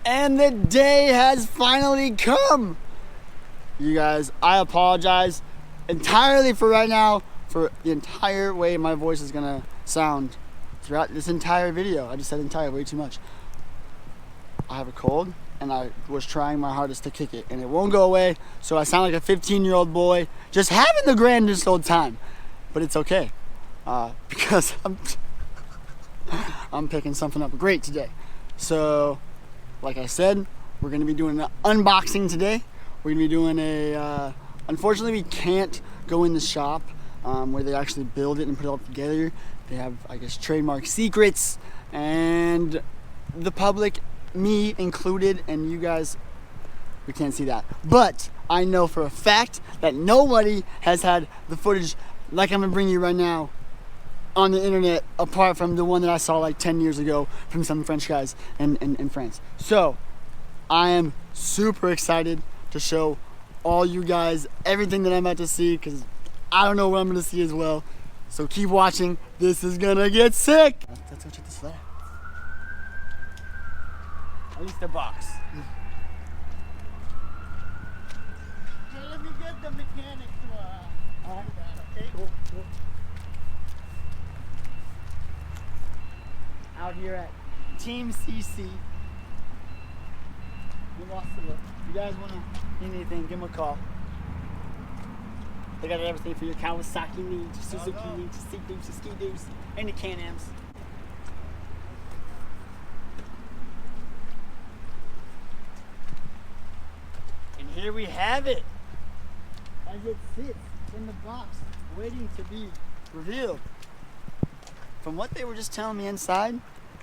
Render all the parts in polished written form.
And the day has finally come. You guys, I apologize entirely for right now, for the entire way my voice is gonna sound throughout this entire video. I just said entire way too much. I have a cold and I was trying my hardest to kick it and it won't go away, so I sound like a 15-year-old boy just having the grandest old time. But it's okay, because I'm picking something up great today. So, like I said, we're gonna be doing an unboxing today. We're gonna be doing a, unfortunately we can't go in the shop where they actually build it and put it all together. They have, I guess, trademark secrets, and the public, me included, and you guys, we can't see that. But I know for a fact that nobody has had the footage like I'm gonna bring you right now on the internet, apart from the one that I saw like 10 years ago from some French guys in France. So I am super excited to show all you guys everything that I'm about to see, because I don't know what I'm gonna see as well. So keep watching. This is gonna get sick. Let's go check this out. At least the box. Hey, let me get the mechanic to okay? Cool. Out here at Team CC. We lost the look. If you guys wanna need anything, give them a call. They got everything for your Kawasaki needs, your Suzuki needs, your Sea-Doos, your Ski-Doos, and your Can-Ams. And here we have it, as it sits in the box, waiting to be revealed. From what they were just telling me inside,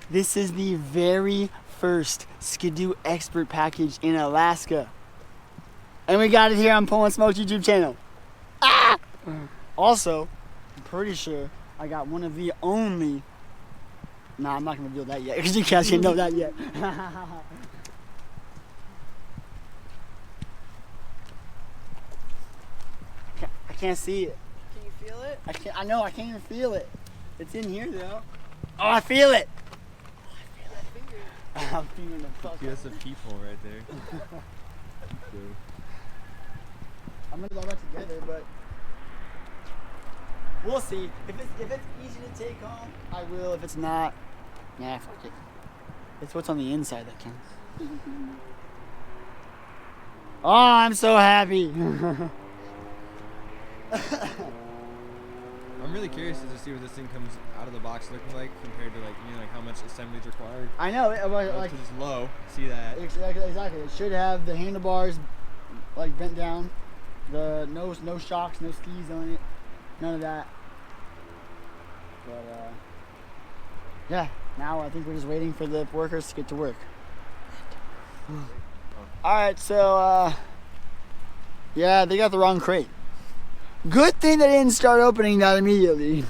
this is the very first Skidoo Expert package in Alaska. And we got it here on Pullensmoke's YouTube channel. Ah! Also, I'm pretty sure I got one of the only... Nah, I'm not going to reveal that yet, because you guys can't know that yet. I can't see it. Can you feel it? I know, I can't even feel it. It's in here though. Oh, I feel it! I'm feeling the fuck. That's a peephole right there. I'm gonna go back together, but we'll see. If it's easy to take home, I will. If it's not, nah, fuck it. It's what's on the inside that counts. Oh, I'm so happy. I'm really curious to see what this thing comes out of the box looking like compared to, like, you know, like how much assembly is required. I know, like, because it's low. See that? Exactly. It should have the handlebars like bent down, the no shocks, no skis on it, none of that. But yeah, now I think we're just waiting for the workers to get to work. All right, so yeah, they got the wrong crate. Good thing they didn't start opening that immediately.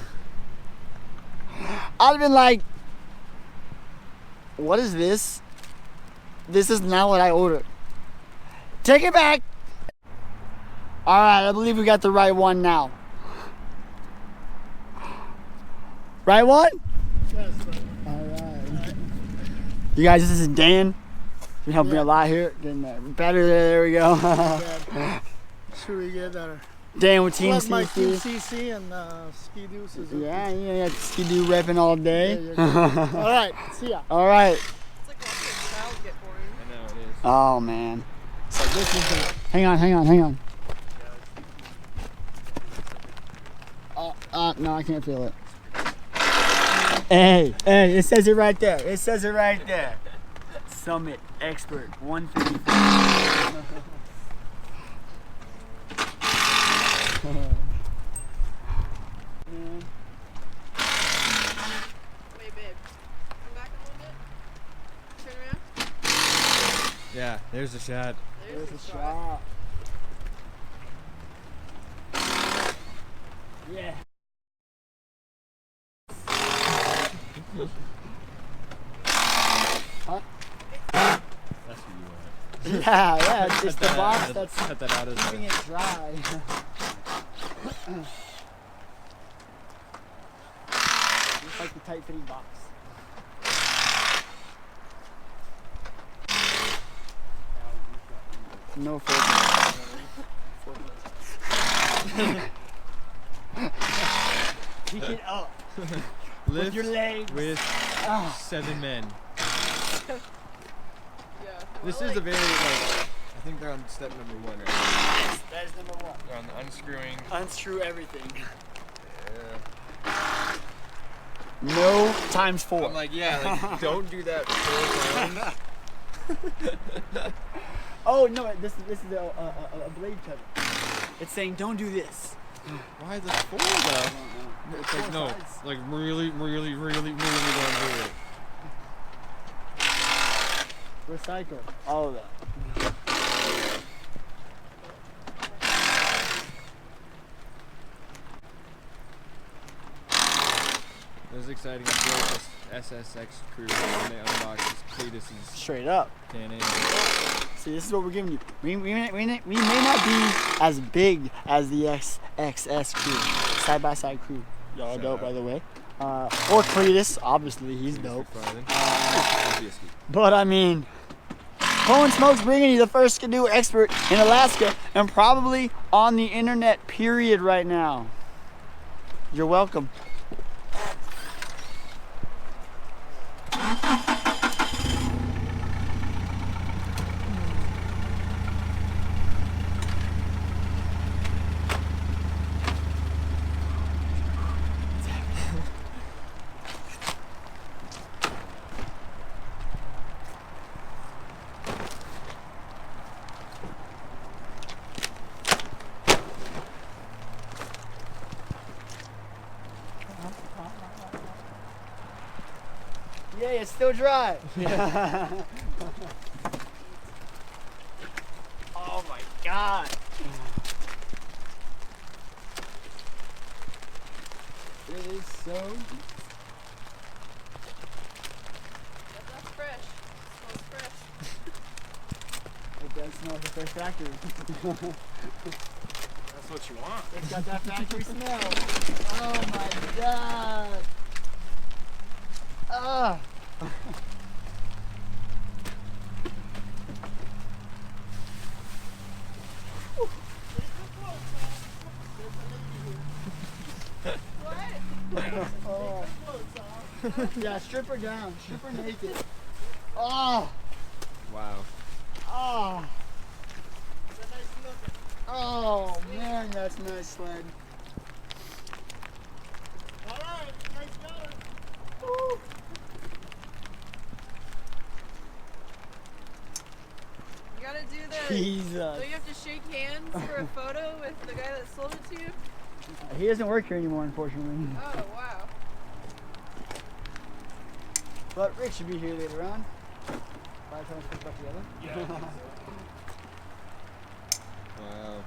I'd have been like, what is this? This is not what I ordered. Take it back. All right, I believe we got the right one now. Right one? Yes, right. All right. You guys, this is Dan. He helped me a lot here. Getting better. There we go. Should we get that? Dan with Team Plus CC. my Team CC and Ski-Doo Suzuki. Yeah, Ski-Doo repping all day. All right, see ya. All right. It's like watching a child get born. I know it is. Oh man. So this is the... Hang on. No, I can't feel it. Hey, it says it right there. Summit Expert 155. Wait, babe. Come back a little bit. Turn around. Yeah, there's the shot. There's a shot. Yeah. Huh? That's what you want. Yeah, it's just the Cut that box out. that's Cut that out as keeping it dry. Just like the tight fitting box. No foreplay. Pick it up. Lift With your legs. with Ah. 7 men. Yeah. This Well, is a like, very like. I think they're on step number 1 right now. That is number 1. They're on the unscrewing. Unscrew everything. Yeah. No times 4. I'm like, yeah, like don't do that 4 rounds. Oh no! This is a blade cutter. It's saying don't do this. Why the 4 though? It's like no, like really don't do it. Recycle all of that. It was exciting to feel this SSX crew when they unboxed this Cletus's Straight up. Can-Am. See, this is what we're giving you. We may not be as big as the XXS crew, side by side crew. Y'all Shout dope, out. by the way. Or Cletus, obviously he's dope. Obviously. But I mean, Pullensmoke's bringing you the first canoe expert in Alaska and probably on the internet. Period. Right now. You're welcome. Yeah, it's still dry. Oh my god. It is so deep. That's fresh. Smells fresh. It does smell like a fresh factory. That's what you want. It's got that factory smell. Oh my god. Ah. Oh. Yeah, strip her down. Strip her naked. Oh. Wow. Oh. Oh man, that's nice sled. Alright, nice color. Woo. You gotta do the. Jesus. Do you have to shake hands for a photo with the guy that sold it to you? He doesn't work here anymore, unfortunately. Oh wow. But Rick should be here later on. By the time we put back together. Wow.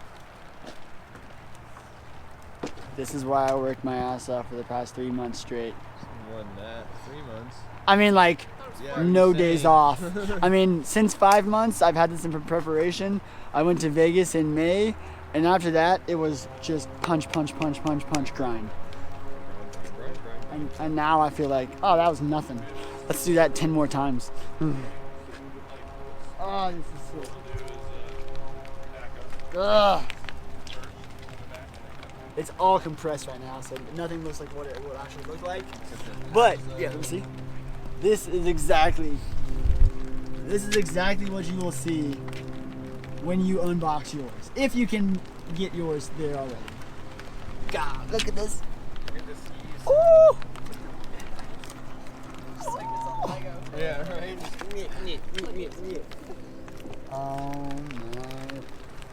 This is why I worked my ass off for the past 3 months straight. More than that. 3 months. I mean, like, Yeah. no insane. days off. I mean, since 5 months, I've had this in preparation. I went to Vegas in May, and after that, it was just punch, grind. And now I feel like, oh, that was nothing. Let's do that 10 more times. Oh, this is sick. Ugh. It's all compressed right now, so nothing looks like what it will actually look like. But yeah, let me see. This is exactly what you will see when you unbox yours, if you can get yours there already. God, look at this. Look at this skis. Ooh. Just like it's on Lego. Yeah, right. Oh my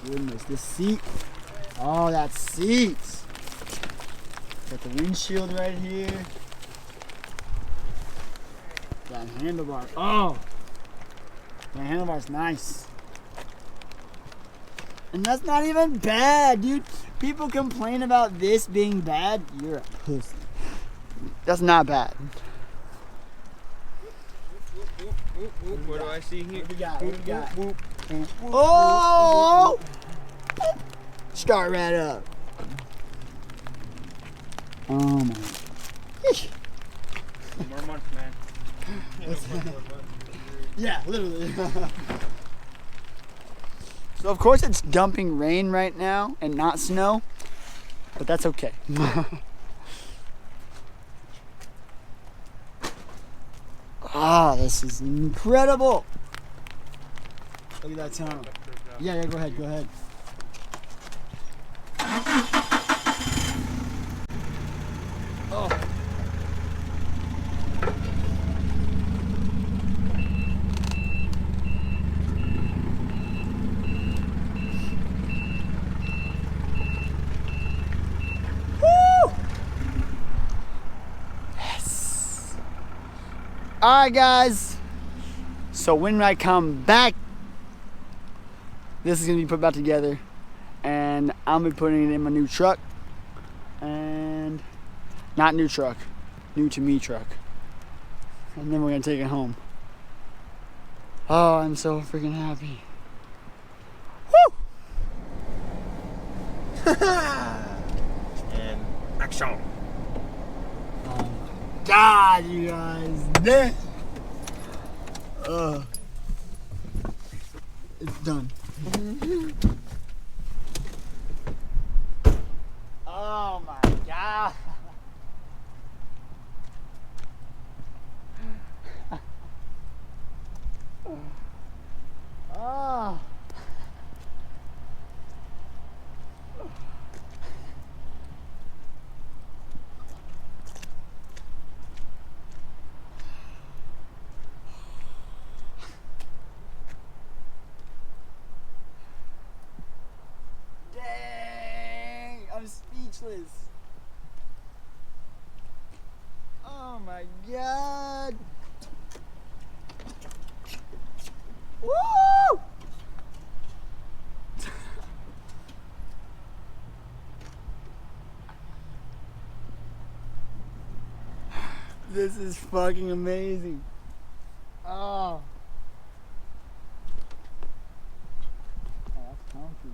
goodness, the seat. Oh, that seat. Got the windshield right here. That handlebar. Oh, that handlebar's nice. And that's not even bad, dude. People complain about this being bad. You're a pussy. That's not bad. What do I see here? What we got? What we got? Oh! Start right up. Oh my. Eesh. More months, man. Yeah, literally. So of course it's dumping rain right now and not snow, but that's okay. Ah, this is incredible. Look at that tunnel. Yeah, go ahead, go ahead. Oh. Alright guys, so when I come back, this is going to be put back together and I'm going to be putting it in my new truck, and not new truck, new to me truck, and then we're going to take it home. Oh, I'm so freaking happy. Woo! And action. Oh my God, you guys, this. It's done. Oh my God. Oh. Dang, I'm speechless. Oh my God. Woo! This is fucking amazing. Oh. Oh, that's comfy.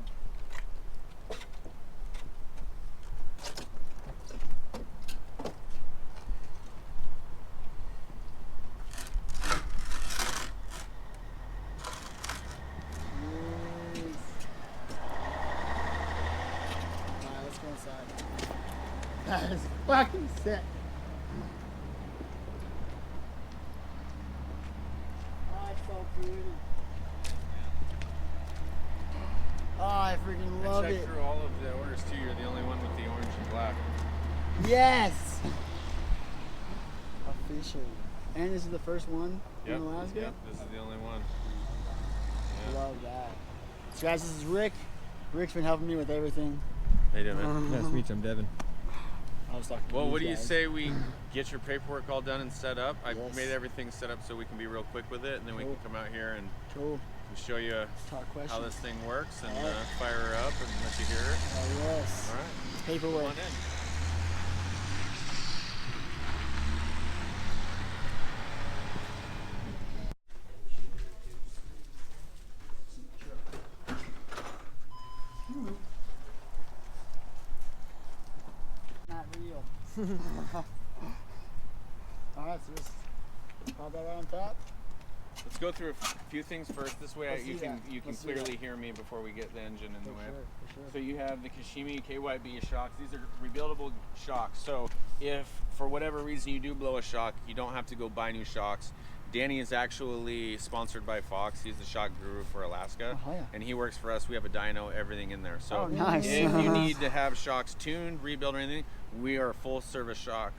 Alright, let's go inside. That is fucking sick. Oh, it's so pretty. Oh, I freaking love I checked it. through all of the orders too. You're the only one with the orange and black. Yes! Officially. And this is the first one in Alaska? Yep, this is the only one. Love that. So guys, this is Rick. Rick's been helping me with everything. How you doing, man? Nice to meet you. I'm Devin. I was talking to Well, these what do you guys. say we get your paperwork all done and set up? I Yes. made everything set up so we can be real quick with it, and then we Cool. can come out here and Cool. show you Talk questions. how this thing works and Alright. fire her up and let you hear it. Oh, yes. All right, come Paperwork. on in. Not real. Alright, so just pop that on top. Let's go through a few things first. This way Let's you do can that. you can Let's do clearly that. hear me before we get the engine in the way. For sure. So you have the Kashimi KYB shocks. These are rebuildable shocks. So if for whatever reason you do blow a shock, you don't have to go buy new shocks. Danny is actually sponsored by Fox. He's the shock guru for Alaska, Oh, yeah. and he works for us. We have a dyno, everything in there. So Oh, nice. if you need to have shocks tuned, rebuild or anything, we are a full service shock.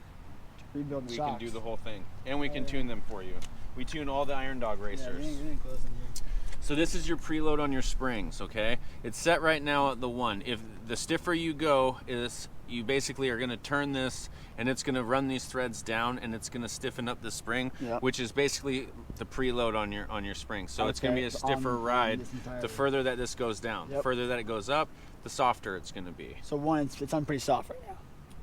Rebuild the We shocks. can do the whole thing, and we can yeah. tune them for you. We tune all the Iron Dog Yeah, racers. you ain't close in here. So this is your preload on your springs, okay? It's set right now at the 1. If the stiffer you go is, you basically are gonna turn this and it's gonna run these threads down and it's gonna stiffen up the spring, Yep. which is basically the preload on your spring. So it's gonna Okay, be a so stiffer on ride this entirely. the further that this goes down. Yep. The further that it goes up, the softer it's gonna be. So one, it's on pretty soft right now.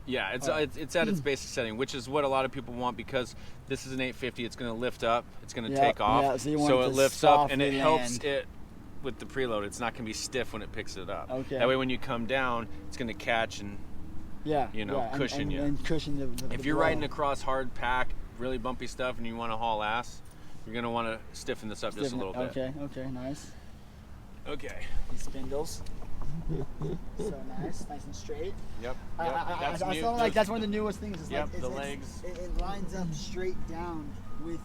Yeah, it's Alright. it's at its basic setting, which is what a lot of people want because this is an 850. It's going to lift up. It's going to Yep, take off. yeah, so you want it it to lifts up and it softly helps land. it with the preload. It's not going to be stiff when it picks it up. Okay. That way, when you come down, it's going to catch and Yeah. You know, yeah, cushion you. And cushion the if you're blow. riding across hard pack, really bumpy stuff, and you want to haul ass, you're going to want to stiffen this up just a little bit. Okay, nice. Okay. These spindles. So nice and straight. Yep. I That's new. feel like that's one of the newest things. Is Yep, like, the legs. It lines up straight down with.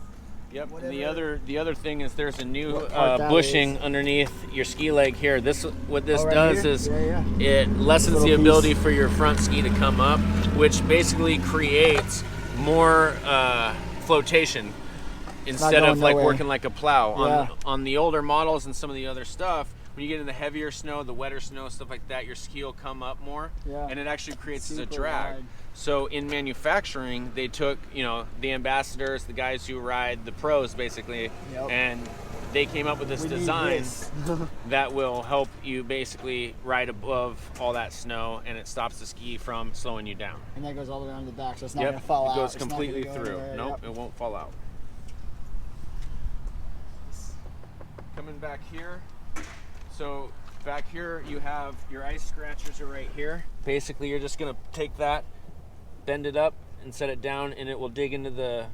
Yep. Whatever. The other thing is there's a new What part that bushing is. underneath your ski leg here. What this Oh, right does here? is Yeah. it lessens Little the ability piece. for your front ski to come up, which basically creates more flotation instead of going like nowhere. working like a plow. Yeah. On the older models and some of the other stuff, when you get in the heavier snow, the wetter snow, stuff like that, your ski will come up more, Yeah. and it actually creates as a Super drag. wide. So in manufacturing, they took, the ambassadors, the guys who ride, the pros basically, Yep. and they came up with this We need design this. that will help you basically ride above all that snow, and it stops the ski from slowing you down. And that goes all the way on the back, so it's not Yep, gonna fall out. it goes It's not completely gonna go through. anywhere. Nope, Yep. it won't fall out. Coming back here, so back here you have your ice scratchers are right here. Basically, you're just gonna take that, bend it up, and set it down, and it will dig into the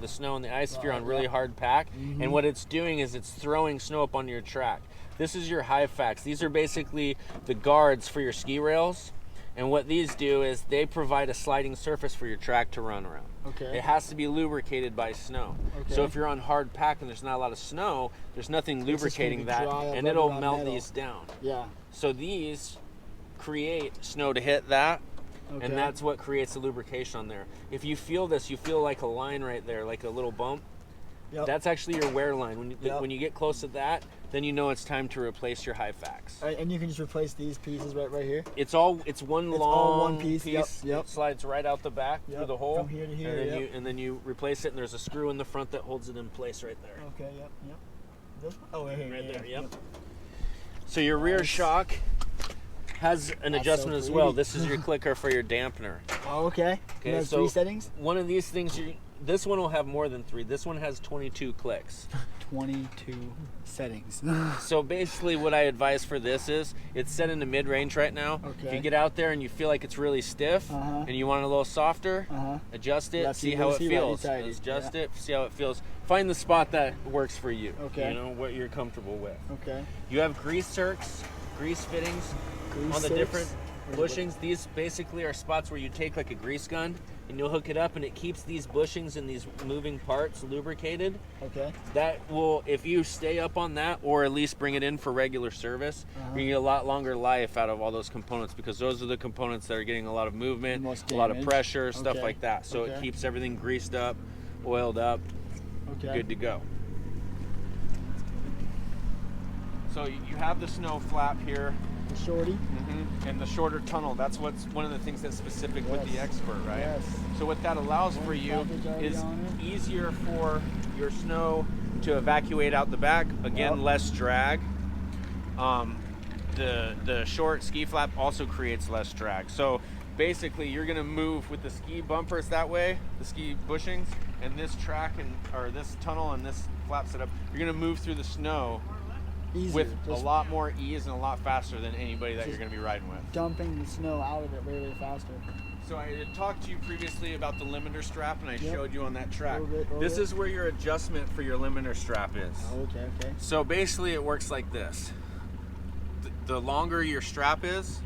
snow and the ice if you're on really hard pack. And what it's doing is it's throwing snow up onto your track. This is your high facts. These are basically the guards for your ski rails. And what these do is they provide a sliding surface for your track to run around. Okay. It has to be lubricated by snow. Okay. So if you're on hard pack and there's not a lot of snow, there's nothing just gonna lubricating be that, dry up and it'll around melt metal. these down. Yeah. So these create snow to hit that, Okay. and that's what creates the lubrication on there. If you feel this, you feel like a line right there, like a little bump. Yep. That's actually your wear line. When you, Yep. when you get close to that, then you know it's time to replace your high facts. And you can just replace these pieces right here. It's one It's long all one piece, yep, yep. It slides right out the back through Yep, the hole. from here to here, and then yep. and then you replace it, and there's a screw in the front that holds it in place right there. Okay. Yep. This one? Oh, right here. Right yeah, there, yeah. yep. So your rear Nice. shock has an That's adjustment so as well. pretty. This is your clicker for your dampener. Oh, okay. Okay, And there's so 3 settings. one of these things, this one will have more than 3. This one has 22 clicks. 22 settings. So basically what I advise for this is, it's set into mid-range right now. If Okay. you get out there and you feel like it's really stiff, Uh-huh. and you want it a little softer, Uh-huh. adjust it, Lefty see how it loosey, feels. righty-tighty. Adjust Yeah. it, see how it feels. Find the spot that works for you. Okay. You know, what you're comfortable with. Okay. You have grease circs, grease fittings Grease on the circs? different What is it? bushings. These basically are spots where you take like a grease gun and you'll hook it up, and it keeps these bushings and these moving parts lubricated. Okay. That will, if you stay up on that, or at least bring it in for regular service, Uh-huh. you're gonna get a lot longer life out of all those components, because those are the components that are getting a lot of movement, Most a lot of damage. pressure, stuff Okay. like that. So it Okay. keeps everything greased up, oiled up, Okay. good to go. So you have the snow flap here. The shorty. And the shorter tunnel, that's what's one of the things that's specific with the Yes. Expert, right? Yes. So what that allows for One you package already is on it. easier for your snow to evacuate out the back. Again, Yep. less drag. The short ski flap also creates less drag. So basically you're gonna move with the ski bumpers that way, the ski bushings, and this track or this tunnel and this flap setup, you're gonna move through the snow Easier. with a Just lot more ease and a lot faster than anybody that Just you're going to be riding with. dumping the snow out of it really faster. So I had talked to you previously about the limiter strap, and I Yep. showed you on that track. Little bit. This is where your adjustment for your limiter strap is. Oh, okay. So basically it works like this. The longer your strap is,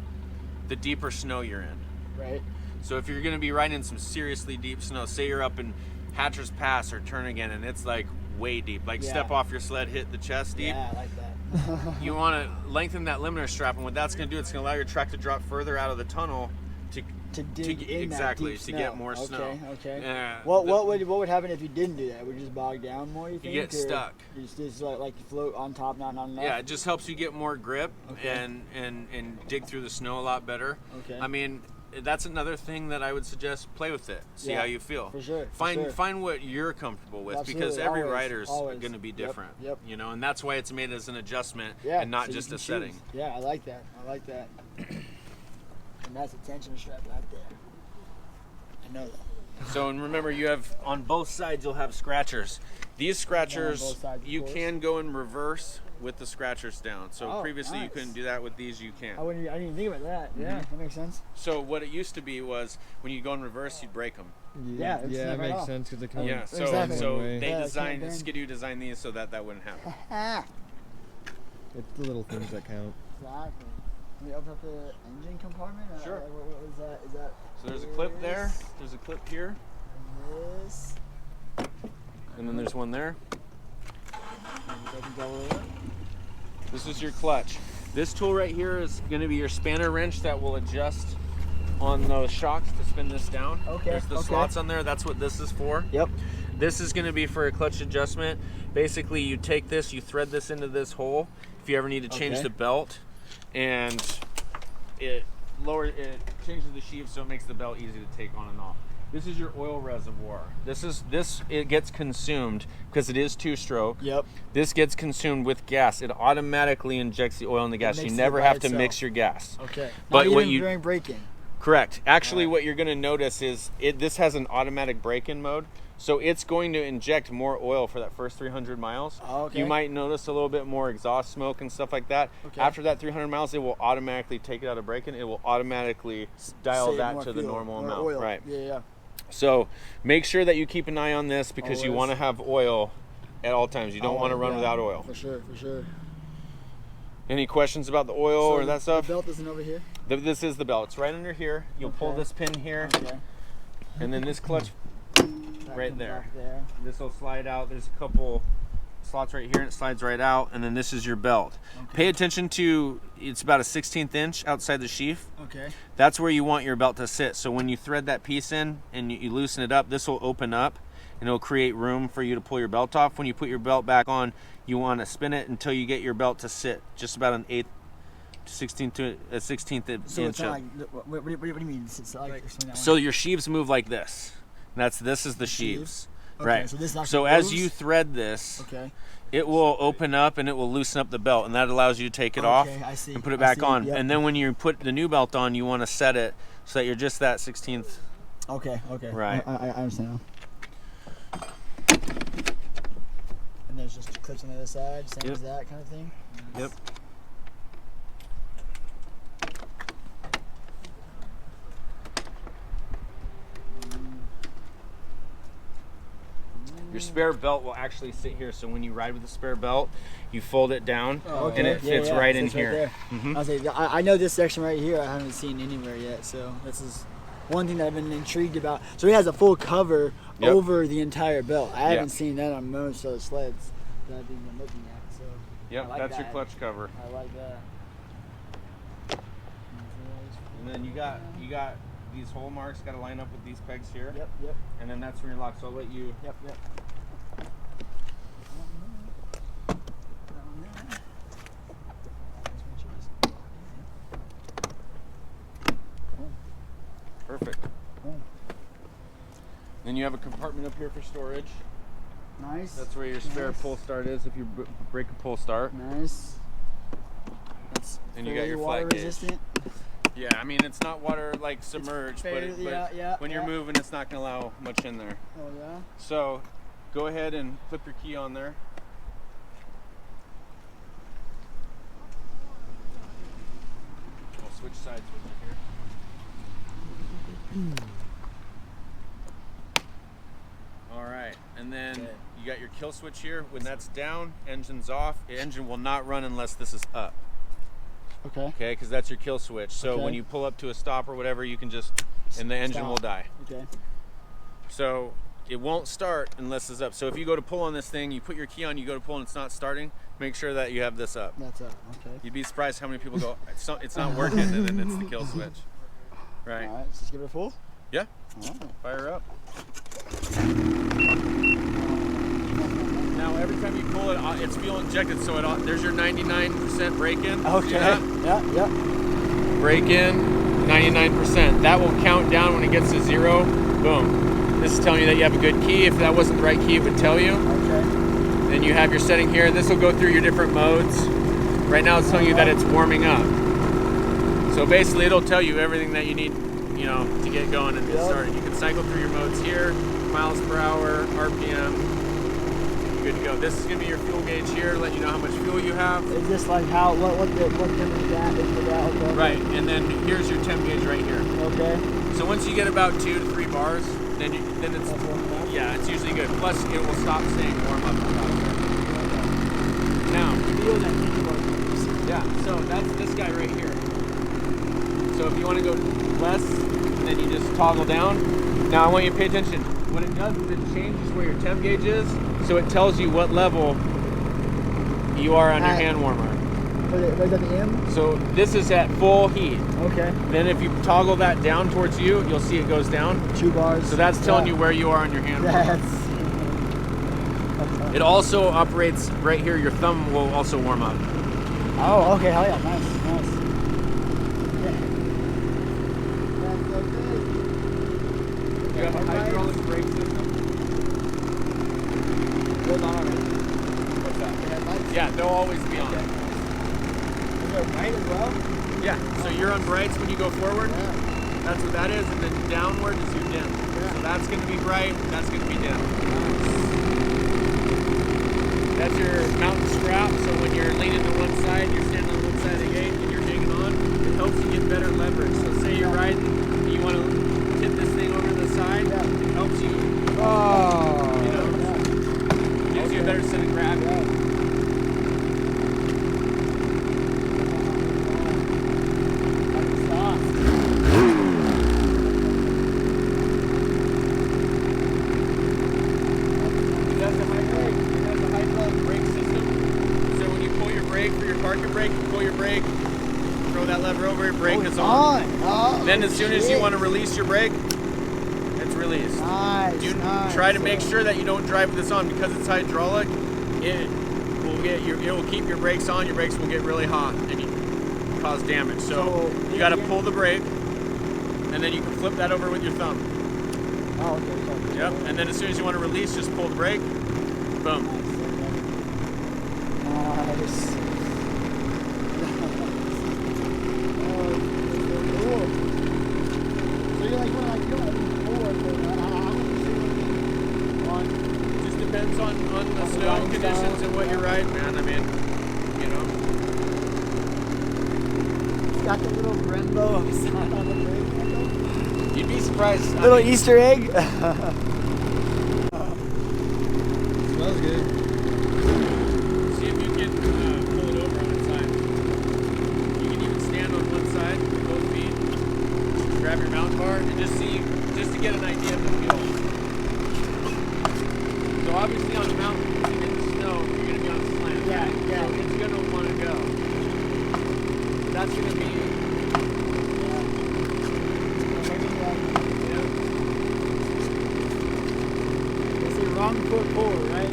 the deeper snow you're in. Right. So if you're going to be riding in some seriously deep snow, say you're up in Hatcher's Pass or Turnagain and it's like way deep, like Yeah. step off your sled, hit the chest deep. Yeah, I like that. You want to lengthen that limiter strap, and what that's going to do, it's going to allow your track to drop further out of the tunnel to dig in exactly that deep to get snow. more snow. Okay. What would happen if you didn't do that? Would you just bog down more? You think? get or stuck. You just like you float on top, not enough. Yeah, it just helps you get more grip Okay. and dig through the snow a lot better. Okay. I mean, that's another thing that I would suggest. Play with it, see Yeah, how you feel. for sure, for Find sure. find what you're comfortable with, because Absolutely, every always, rider's always. going to be Yep, different. yep. You know, and that's why it's made as an adjustment Yeah, and not so you just can a setting. choose. Yeah, I like that. And that's a tension strap right there. I know that. So, and remember, you have on both sides you'll have scratchers. These scratchers, both sides, of you course. can go in reverse with the scratchers down. So Oh, previously you nice. couldn't do that. With these you can. I didn't even think about that. Yeah, that makes sense. So what it used to be was when you go in reverse, you'd break them. Yeah, it's yeah, it never makes off. sense because they come. Yeah. So Exactly. so One way. they Yeah, it designed can't bend. Skidoo designed these so that wouldn't happen. Ah. It's the little things that count. Exactly. Can we open up the engine compartment? Sure. What is that? Is that? So there's a clip there. There's a clip here. This. And then there's one there. Opens all the way up. This is your clutch. This tool right here is going to be your spanner wrench that will adjust on those shocks to spin this down. Okay. There's the slots on there. That's what this is for. Yep. This is going to be for a clutch adjustment. Basically, you take this, you thread this into this hole if you ever need to change the belt, and it changes the sheave so it makes the belt easy to take on and off. This is your oil reservoir. It gets consumed because it is two-stroke. Yep. This gets consumed with gas. It automatically injects the oil in the gas. You mixes never it by have to itself. mix your gas. Okay. But Not what even you during braking. correct. Actually, what you're going to notice is this has an automatic break-in mode, so it's going to inject more oil for that first 300 miles. Oh, okay. You might notice a little bit more exhaust smoke and stuff like that. Okay. After that 300 miles, it will automatically take it out of break-in. It will automatically dial Save that more to the fuel, normal more amount. oil. Right. Yeah. So make sure that you keep an eye on this because you Always. want to have oil at all times. You don't want to run without oil. For sure. For sure. Any questions about the oil or that stuff? The belt isn't over here. This is the belt. It's right under here. You'll pull Okay. this pin here, Okay. and then this clutch That right comes there. off there. This will slide out. There's a couple slots right here, and it slides right out. And then this is your belt. Okay. Pay attention to, it's about a 1/16 inch outside the sheath. Okay. That's where you want your belt to sit. So when you thread that piece in and you loosen it up, this will open up and it'll create room for you to pull your belt off. When you put your belt back on, you want to spin it until you get your belt to sit just about an 1/8 to 16th to a 16th So inch. it's not like, what do you mean? It's like So your sheaves move like this. This is the sheaves. Okay, Right. so this actually So as moves? you thread this, Okay. it will open up and it will loosen up the belt, and that allows you to take it off Okay, I see. and put it I back see. on. Yep. And then when you put the new belt on, you want to set it so that you're just that 16th. Okay. Right. I understand now. And there's just clips on the other side, same Yep. as that kind of thing. Yep. Your spare belt will actually sit here, so when you ride with the spare belt, you fold it down, and it fits right in Fits here. there. Mhm. I was like, I know this section right here. I haven't seen anywhere yet, so this is one thing that I've been intrigued about. So it has a full cover Yep. over the entire belt. I Yeah. haven't seen that on most of the sleds that I've been looking at. So Yep, I like that's your that. clutch cover. I like that. And then you got these hole marks got to line up with these pegs here. Yep. And then that's where you're locked. So I'll let you. Yep. Perfect. Then you have a compartment up here for storage. Nice. That's where your spare Nice. pull start is if you break a pull start. Nice. That's And you got your water flat gauge. resistant. Yeah, I mean it's not water like submerged, but, fairly- yeah, when you're yeah. moving, it's not gonna allow much in there. Oh yeah. So go ahead and flip your key on there. We'll switch sides with you here. All right, and then Okay. you got your kill switch here. When that's down, engine's off. The engine will not run unless this is up. Okay. Okay, because that's your kill switch. So Okay. when you pull up to a stop or whatever, you can just, and the engine will die. Okay. So it won't start unless it's up. So if you go to pull on this thing, you put your key on, you go to pull and it's not starting, make sure that you have this up. That's up. Okay. You'd be surprised how many people go, it's not working, and then it's the kill switch. Right. All right. Let's just give it a full. Yeah. All right. Fire up. Now every time you pull it, it's fuel injected, so there's your 99% break-in. Okay. See that? Yeah. Break-in, 99%. That will count down when it gets to 0. Boom. This is telling you that you have a good key. If that wasn't the right key, it would tell you. Okay. Then you have your setting here. This will go through your different modes. Right now it's telling you that it's warming up. So basically it'll tell you everything that you need, to get going and get Yep. started. You can cycle through your modes here, miles per hour, RPM. Good to go. This is gonna be your fuel gauge here, let you know how much fuel you have. Is this like what temperature that is for that? Okay. Right, and then here's your temp gauge right here. Okay. So once you get about 2 to 3 bars, then it's That's warming up. yeah, it's usually good. Plus it will stop saying warm up. Now, Feel that thing about Yeah, so that's this guy right here. So if you want to go less, and then you just toggle down. Now I want you to pay attention. What it does is it changes where your temp gauge is, so it tells you what level you are on your hand warmer. Was that the M? So this is at full heat. Okay. Then if you toggle that down towards you, you'll see it goes down. 2 bars. So that's telling you where you are on your hand warmer. It also operates right here. Your thumb will also warm up. Oh, okay. Hell yeah. Nice. Do you have a hydraulic brake system? Hold on already. What's that? Yeah, they'll always be on. Is there right as well? Yeah, so you're on brights when you go forward. Yeah. That's what that is, and then downward is your dim. Yeah. So that's going to be bright, that's going to be dim. That's your mountain strap, so when you're leaning to one side, you're standing on one side of the gate and you're digging on, it helps you get better leverage. So say you're riding and you want to tip this thing over to the side, it helps you, gives you a better set of gravity. Brake is on. Oh, then as soon as you want to release your brake, it's released. Nice. You try to make sure that you don't drive this on because it's hydraulic. It will keep your brakes on. Your brakes will get really hot and you cause damage. So you got to pull the brake, and then you can flip that over with your thumb. Oh, okay. Yep. And then as soon as you want to release, just pull the brake. Boom. Nice. Depends on the snow conditions and what you're riding, man. I mean, Got the little rainbow sign on the brake. You'd be surprised. Little Easter egg. Smells good. See if you can pull it over on its side. You can even stand on one side with both feet, grab your mountain bar, and just to get an idea of the feel. So obviously on the mountain, if you get the snow, you're going to be on slant. Yeah. So it's going to want to go. That's going to be... It's a wrong foot forward, right?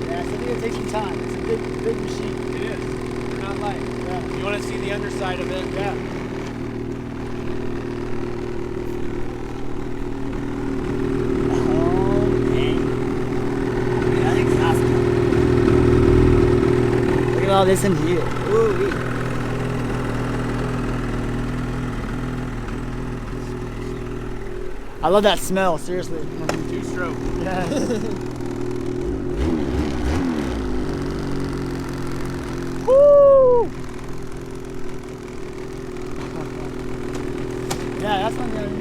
Yeah, I think it takes some time. It's a big machine. It is. They're not light. Yeah. You want to see the underside of it? Yeah. All this in here. Ooh-wee. I love that smell, seriously. 2-stroke. Yeah. Woo! Yeah, that's what I'm gonna do.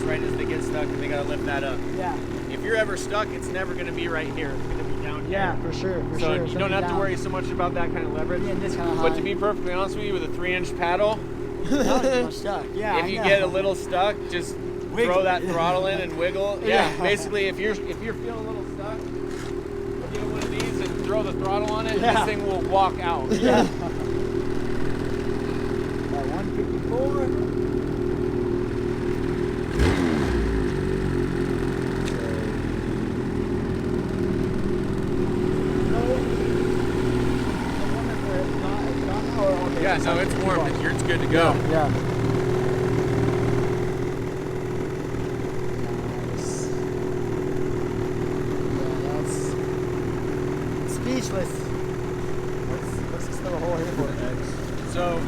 Right as they get stuck and they gotta lift that up. Yeah. If you're ever stuck, it's never gonna be right here. It's gonna be down here. Yeah, for sure. So you don't have to worry so much about that kind of leverage. Yeah, this kind of but to be perfectly honest with you, with a 3-inch paddle, stuck. Yeah. if you get a little stuck, just throw that throttle in and wiggle. Yeah. Basically, if you're feeling a little stuck, get one of these and throw the throttle on it, and this thing will walk out. Yeah. 154. Yeah, no, it's warm. It's good to go. Yeah. Nice. Speechless. What's this little hole here for? So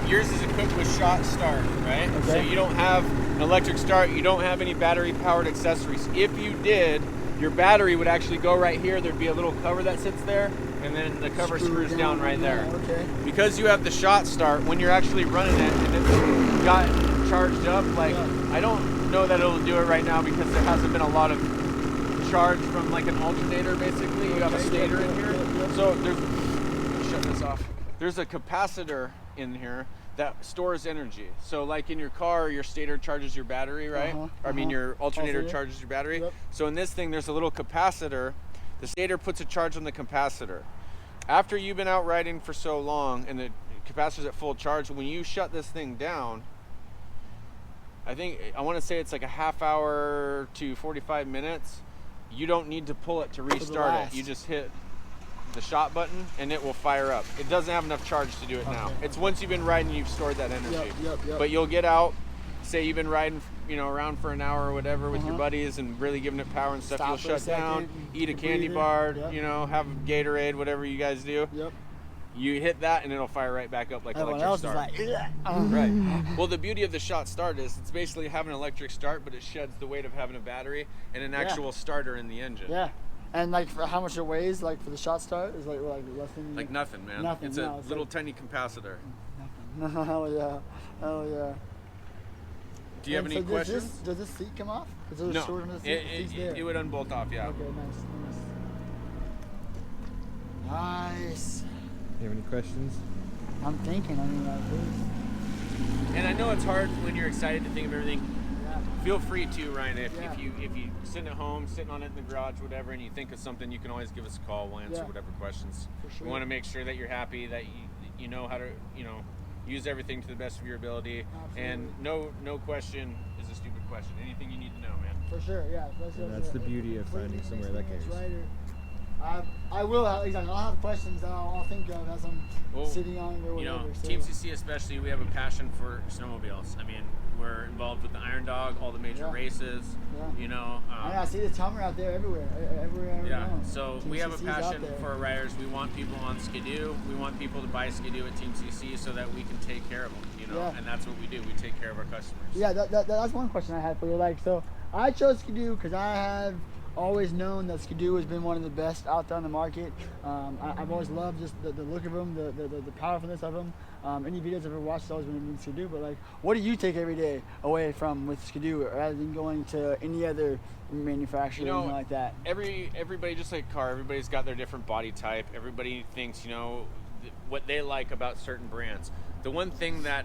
yours is equipped with shot start, right? Okay. So you don't have an electric start. You don't have any battery powered accessories. If you did, your battery would actually go right here. There'd be a little cover that sits there, and then the cover screws down right there. Okay. Because you have the shot start, when you're actually running it and it's got charged up, like, I don't know that it'll do it right now because there hasn't been a lot of charge from like an alternator, basically. You have a stator in here. So there's, shut this off. There's a capacitor in here that stores energy. So like in your car, your stator charges your battery, right? I mean, your alternator charges your battery. Yep. So in this thing, there's a little capacitor. The stator puts a charge on the capacitor. After you've been out riding for so long and the capacitor's at full charge, when you shut this thing down, I want to say it's like a half hour to 45 minutes. You don't need to pull it to restart it. You just hit the shot button and it will fire up. It doesn't have enough charge to do it now. It's once you've been riding, you've stored that energy. But you'll get out, say you've been riding, around for an hour or whatever with your buddies and really giving it power and stuff. You'll shut down, eat a candy bar, have Gatorade, whatever you guys do. You hit that and it'll fire right back up like electric start. Right. Well, the beauty of the shot start is it's basically having an electric start, but it sheds the weight of having a battery and an actual starter in the engine. Yeah. And like for how much it weighs, like for the shot start, is like less than like nothing, man. Nothing. It's a little tiny capacitor. Nothing. Hell yeah. Hell yeah. Do you have any questions? Does this seat come off? No. It would unbolt off, yeah. Okay, nice. You have any questions? I'm thinking. And I know it's hard when you're excited to think of everything. Yeah. Feel free to, Ryan. If you sitting at home, sitting on it in the garage, whatever, and you think of something, you can always give us a call. We'll answer whatever questions. For sure. We want to make sure that you're happy, that you know how to use everything to the best of your ability. Absolutely. And no question is a stupid question. Anything you need to know, man. For sure, yeah. That's the beauty of finding somewhere that cares. I will, exactly. I'll have questions that I'll think of as I'm sitting on it or whatever. Team CC especially, we have a passion for snowmobiles. I mean, we're involved with the Iron Dog, all the major races. I see the Tummer out there everywhere. So Team we have CC's a passion for our riders. We want people on Skidoo. We want people to buy Skidoo at Team CC so that we can take care of them. And that's what we do. We take care of our customers. Yeah, that's one question I had for you. Like, so I chose Skidoo because I have always known that Skidoo has been one of the best out there on the market. I've always loved just the look of them, the powerfulness of them. Any videos I've ever watched has always been Skidoo, but like, what do you take every day away from with Skidoo rather than going to any other manufacturer or anything like that? Everybody, just like a car, everybody's got their different body type. Everybody thinks, what they like about certain brands. The one thing that,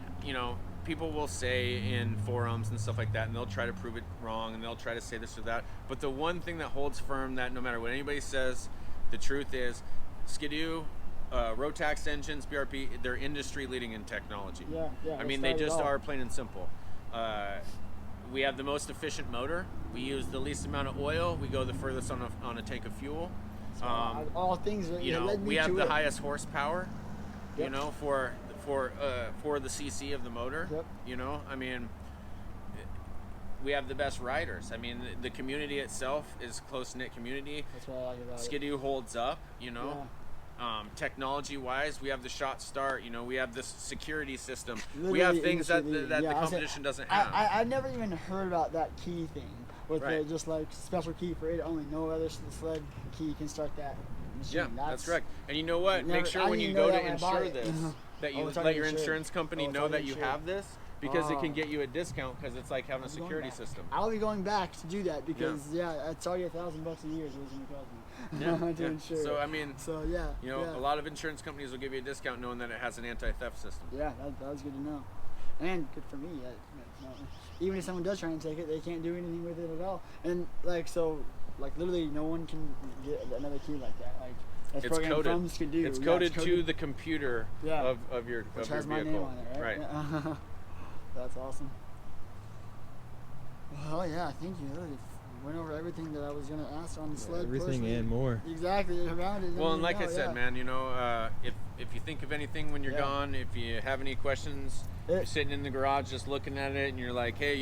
people will say in forums and stuff like that, and they'll try to prove it wrong, and they'll try to say this or that. But the one thing that holds firm, that no matter what anybody says, the truth is, Skidoo, Rotax engines, BRP, they're industry leading in technology. I mean, they just are, plain and simple. We have the most efficient motor. We use the least amount of oil. We go the furthest on a tank of fuel. All things. We have the highest horsepower. For the CC of the motor. I mean, we have the best riders. I mean, the community itself is a close-knit community. That's what I like about Skidoo holds up, technology-wise, we have the shot start, we have this security system. Literally, we have things that the competition doesn't have. I've never even heard about that key thing with the just like special key for it only. No other sled key can start that machine. Yeah, that's correct. And you know what? Make sure when you go to insure this, that you let your insurance company know that you have this, because it can get you a discount, because it's like having a security system. I'll be going back to do that because it's already $1,000 a year is what it's going to cost me to insure. So I mean, a lot of insurance companies will give you a discount knowing that it has an anti-theft system. Yeah, that was good to know, and good for me. Even if someone does try and take it, they can't do anything with it at all. And literally, no one can get another key like that. Like, it's coded. From Skidoo. It's coded to the computer of your Which vehicle. has my name on it, right? That's awesome. Well, yeah, I think you really went over everything that I was going to ask on the sled. Everything and more. Exactly, around it. Well, and like I said, man, if you think of anything when you're gone, if you have any questions, you're sitting in the garage just looking at it, and you're like, hey,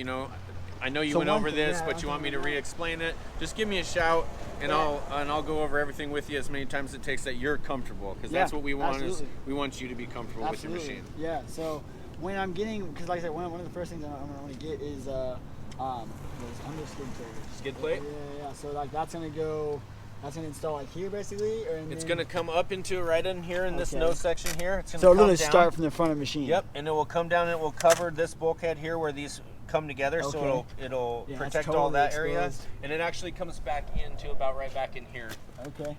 I know you went over this, but you want me to re-explain it, just give me a shout, and I'll go over everything with you as many times as it takes that you're comfortable, because that's what we want. Is we want you to be comfortable with your machine. Yeah. So when I'm getting, because like I said, one of the first things I want to get is those underskid trailers. Skid plate? Yeah. So like that's gonna install like here basically, or It's gonna come up into right in here in this Okay. nose section here. It's gonna so come literally down. start from the front of the machine. Yep, and it will come down and it will cover this bulkhead here where these come together. Okay. So it'll Yeah, it's protect all totally that area, exposed. and it actually comes back into about right back in here. Okay.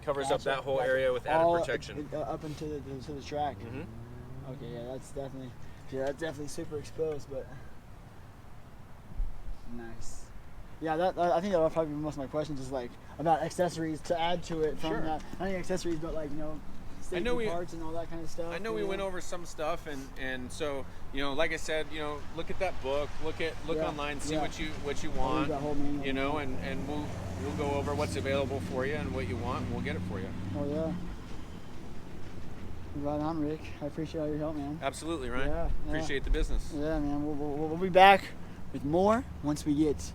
Covers up Gotcha. that whole Gotcha. area with added All protection. up into the track. Mhm. Okay, yeah, that's definitely super exposed, but nice. Yeah, I think that'll probably be most of my questions is like about accessories to add to it from Sure. that. Not only accessories, but like safety parts and all that kind of stuff. I know we went over some stuff, and so like I said, look at that book, look Yeah, online, see yeah. what you I'll want, read that whole manual. and we'll go over what's available for you and what you want, and we'll get it for you. Oh yeah. Right on, Rick. I appreciate all your help, man. Absolutely, Ryan. Yeah. Appreciate the business. Yeah, man. We'll be back with more once we get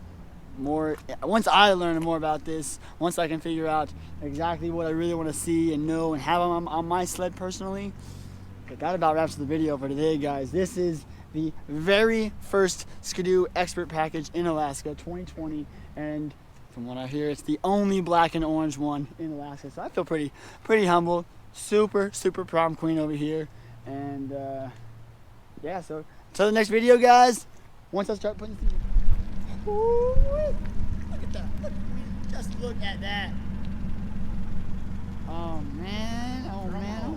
more. Once I learn more about this, once I can figure out exactly what I really want to see and know and have on my sled personally. But that about wraps the video for today, guys. This is the very first Skidoo Expert Package in Alaska, 2020, and from what I hear, it's the only black and orange one in Alaska. So I feel pretty humble. Super prom queen over here, and yeah. So until the next video, guys. Once I start putting things, look at that! Just look at that! Oh man! Oh man! Oh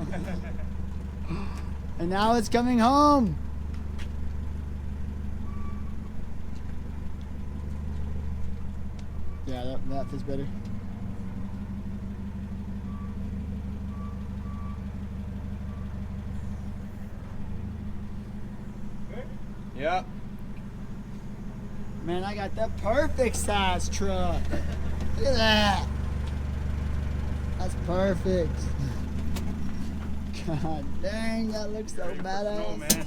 man! And now it's coming home. Yeah, that fits better. Yeah. Man, I got the perfect size truck. Look at that. That's perfect. God dang, that looks so badass.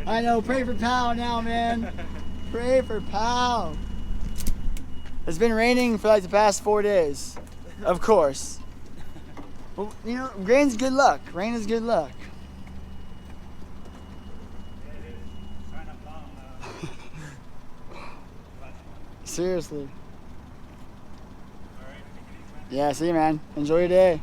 I know, pray for Pow now, man. Pray for Pow. It's been raining for like the past 4 days. Of course. Well, rain's good luck. Rain is good luck. Seriously. Yeah, see you, man. Enjoy your day.